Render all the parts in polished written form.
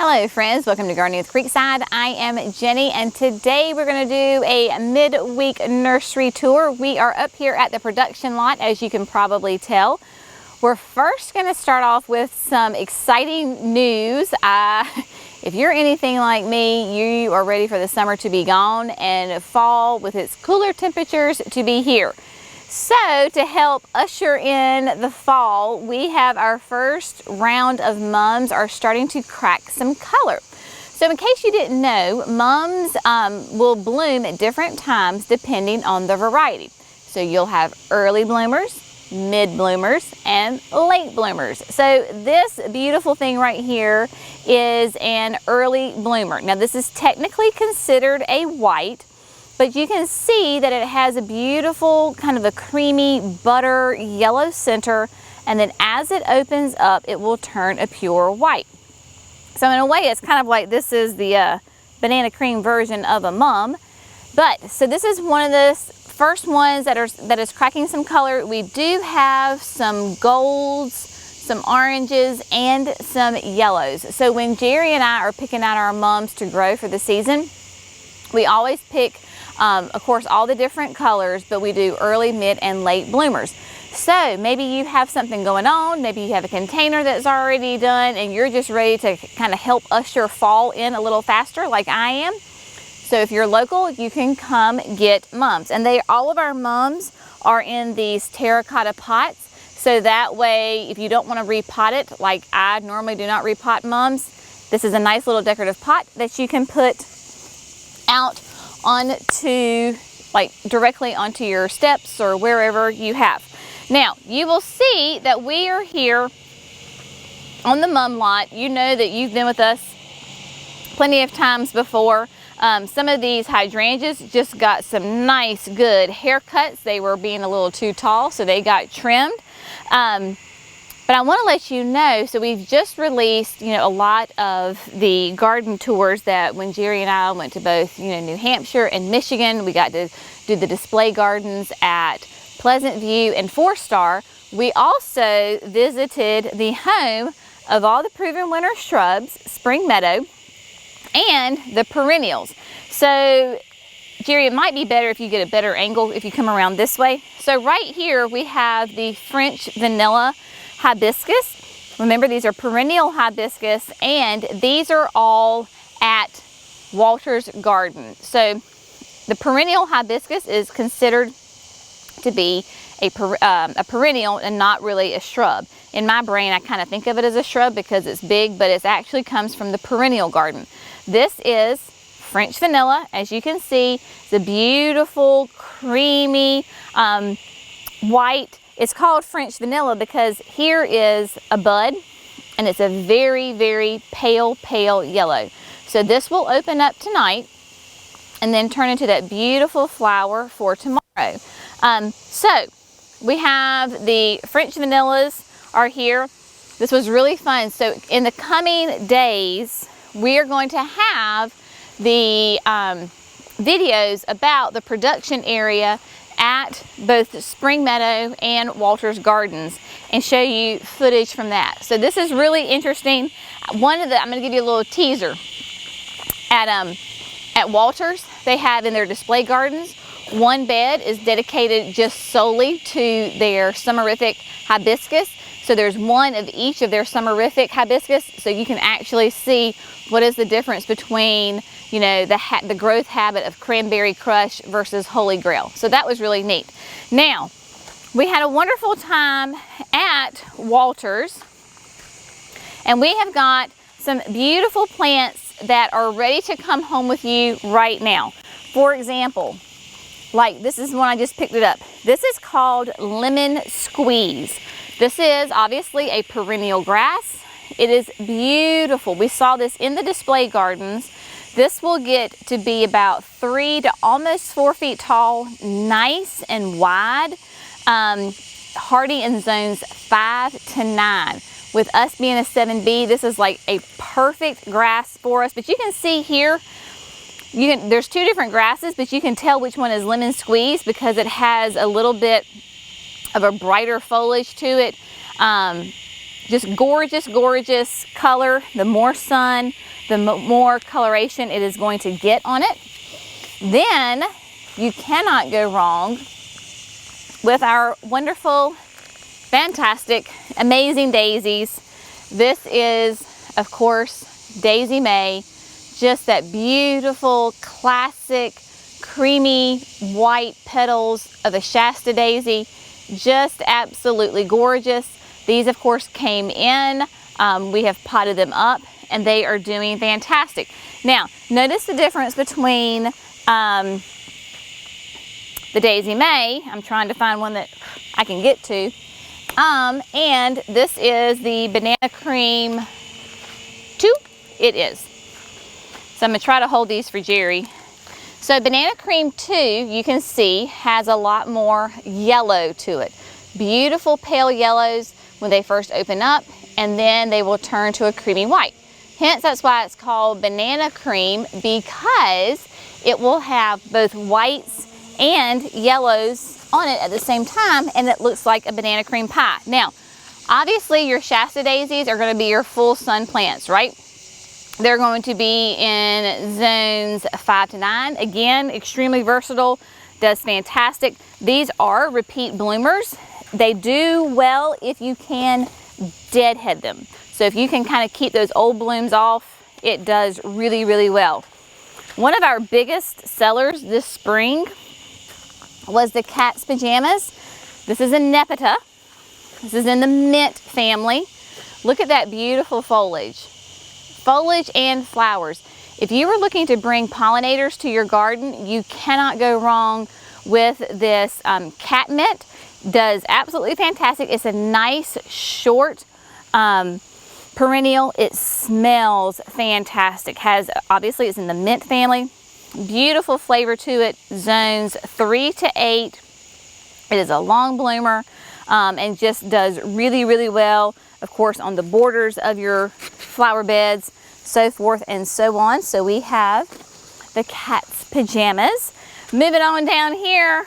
Hello friends, welcome to Gardening with Creekside. I am Jenny and today we're going to do a midweek nursery tour. We are up here at the production lot, as you can probably tell. We're first going to start off with some exciting news. If you're anything like me, you are ready for the summer to be gone and fall with its cooler temperatures to be here. So to help usher in the fall, we have our first round of mums are starting to crack some color. So in case you didn't know, mums will bloom at different times depending on the variety. So you'll have early bloomers, mid bloomers, and late bloomers. So this beautiful thing right here is an early bloomer. Now this is technically considered a white, but you can see that it has a beautiful kind of a creamy butter yellow center, and then as it opens up it will turn a pure white. So in a way it's kind of like this is the banana cream version of a mum. But so this is one of the first ones that is cracking some color. We do have some golds, some oranges, and some yellows. So when Jerry and I are picking out our mums to grow for the season, we always pick of course all the different colors, but we do early, mid, and late bloomers. So maybe you have something going on, maybe you have a container that's already done and you're just ready to kind of help usher fall in a little faster like I am. So if you're local, you can come get mums. And all of our mums are in these terracotta pots. So that way, if you don't want to repot it, like I normally do not repot mums, this is a nice little decorative pot that you can put out onto, like directly onto your steps or wherever you have. Now you will see that we are here on the mum lot. You know that you've been with us plenty of times before. Some of these hydrangeas just got some nice good haircuts. They were being a little too tall, so they got trimmed. But I want to let you know, so we've just released, a lot of the garden tours that when Jerry and I went to both, New Hampshire and Michigan, we got to do the display gardens at Pleasant View and 4-Star. We also visited the home of all the proven winter shrubs, Spring Meadow, and the Perennials. So Jerry, it might be better if you get a better angle if you come around this way. So right here we have the French vanilla hibiscus. Remember, these are perennial hibiscus, and these are all at Walter's Garden. So the perennial hibiscus is considered to be a perennial and not really a shrub. In my brain, I kind of think of it as a shrub because it's big, but it actually comes from the perennial garden. This is French vanilla. As you can see, it's a beautiful, creamy, white. It's called French vanilla because here is a bud and it's a very, very pale yellow. So this will open up tonight and then turn into that beautiful flower for tomorrow. So we have the French vanillas are here. This was really fun. So in the coming days, we are going to have the videos about the production area at both Spring Meadow and Walter's Gardens and show you footage from that. So this is really interesting. I'm going to give you a little teaser. At Walter's, they have in their display gardens, one bed is dedicated just solely to their summerific hibiscus. So there's one of each of their summerific hibiscus, so you can actually see what is the difference between, the growth habit of Cranberry Crush versus Holy Grail. So that was really neat. Now, we had a wonderful time at Walter's, and we have got some beautiful plants that are ready to come home with you right now. For example, like this is one I just picked it up. This is called Lemon Squeeze. This is obviously a perennial grass. It is beautiful. We saw this in the display gardens. This will get to be about 3 to almost 4 feet tall, nice and wide, hardy in zones 5 to 9. With us being a 7B, this is like a perfect grass for us. But you can see here, there's 2 different grasses, but you can tell which one is Lemon Squeeze because it has a little bit of a brighter foliage to it. Just gorgeous, gorgeous color. The more sun, the more coloration it is going to get on it. Then you cannot go wrong with our wonderful, fantastic, amazing daisies. This is, of course, Daisy May. Just that beautiful, classic, creamy white petals of a Shasta daisy. Just absolutely gorgeous. These, of course, came in. We have potted them up, and they are doing fantastic. Now, notice the difference between the Daisy May. I'm trying to find one that I can get to. And this is the Banana Cream 2. It is. So I'm going to try to hold these for Jerry. So Banana Cream 2, you can see, has a lot more yellow to it. Beautiful pale yellows when they first open up, and then they will turn to a creamy white. Hence, that's why it's called Banana Cream, because it will have both whites and yellows on it at the same time, and it looks like a banana cream pie. Now, obviously your Shasta daisies are going to be your full sun plants, right? They're going to be in zones 5 to 9. Again, extremely versatile, does fantastic. These are repeat bloomers. They do well if you can deadhead them. So if you can kind of keep those old blooms off, it does really, really well. One of our biggest sellers this spring was the Cat's Pajamas. This is a nepeta. This is in the mint family. Look at that beautiful foliage. Foliage and flowers. If you were looking to bring pollinators to your garden, you cannot go wrong with this cat mint. Does absolutely fantastic. It's a nice short perennial. It smells fantastic. Obviously it's in the mint family. Beautiful flavor to it. Zones 3 to 8. It is a long bloomer and just does really, really well, of course, on the borders of your flower beds, so forth and so on. So we have the Cat's Pajamas. Moving on down here,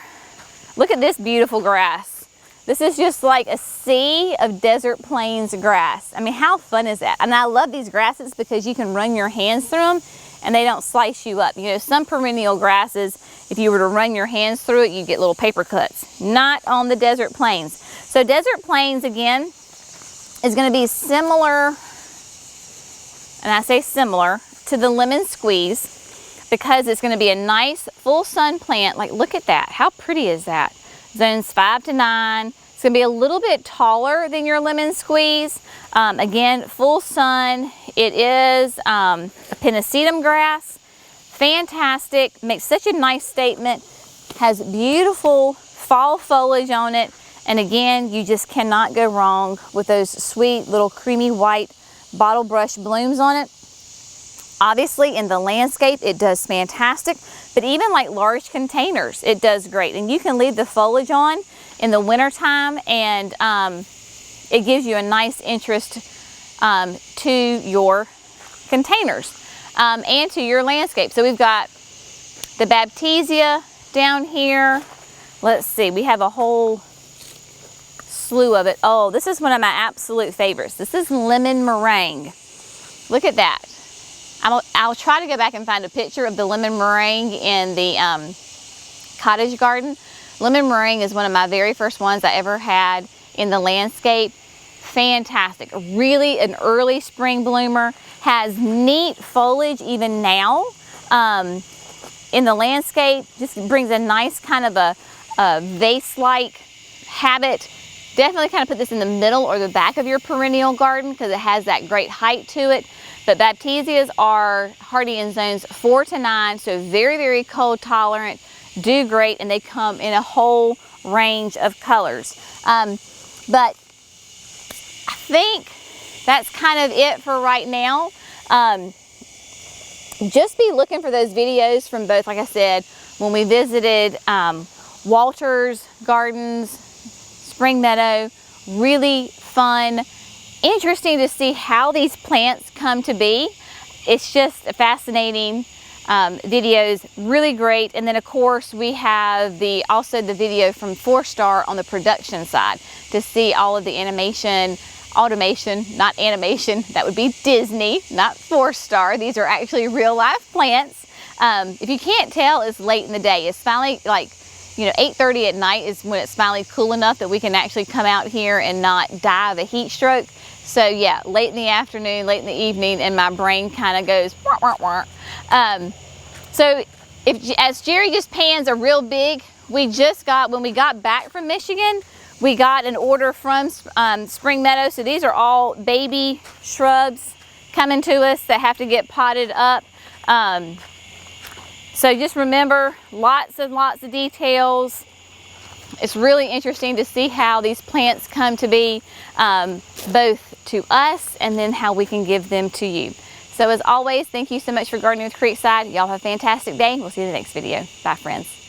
look at this beautiful grass. This is just like a sea of desert plains grass. I mean, how fun is that? And I love these grasses because you can run your hands through them and they don't slice you up. You know, some perennial grasses, if you were to run your hands through it, you get little paper cuts. Not on the desert plains. So desert plains, again, is going to be similar, and I say similar, to the lemon squeeze, because it's going to be a nice full sun plant. Like, look at that. How pretty is that? Zones 5 to 9. It's going to be a little bit taller than your lemon squeeze. Again, full sun. It is a pennisetum grass. Fantastic. Makes such a nice statement. Has beautiful fall foliage on it. And again, you just cannot go wrong with those sweet little creamy white bottle brush blooms on it. Obviously, in the landscape, it does fantastic, but even like large containers, it does great. And you can leave the foliage on in the wintertime, and it gives you a nice interest to your containers and to your landscape. So we've got the baptisia down here. Let's see, we have a whole slew of it. Oh, this is one of my absolute favorites. This is lemon meringue. Look at that. I'll try to go back and find a picture of the lemon meringue in the cottage garden. Lemon meringue is one of my very first ones I ever had in the landscape. Fantastic. Really an early spring bloomer. Has neat foliage even now in the landscape. Just brings a nice kind of a vase-like habit. Definitely kind of put this in the middle or the back of your perennial garden because it has that great height to it. But baptisias are hardy in zones 4 to 9, so very, very cold tolerant, do great, and they come in a whole range of colors. But I think that's kind of it for right now. Just be looking for those videos from both, like I said, when we visited Walter's Gardens, Spring Meadow. Really fun, interesting to see how these plants come to be. It's just fascinating videos, really great. And then of course we have also the video from 4 Star on the production side to see all of the animation, automation, not animation. That would be Disney, not 4-star. These are actually real life plants. If you can't tell, it's late in the day. It's finally like, 8:30 at night is when it's finally cool enough that we can actually come out here and not die of a heat stroke. So yeah, late in the afternoon, late in the evening, and my brain kind of goes wah, wah, wah. So as Jerry just pans are real big, when we got back from Michigan, we got an order from Spring Meadow. So these are all baby shrubs coming to us that have to get potted up. So just remember, lots and lots of details. It's really interesting to see how these plants come to be, both to us and then how we can give them to you. So as always, thank you so much for gardening with Creekside. Y'all have a fantastic day. We'll see you in the next video. Bye, friends.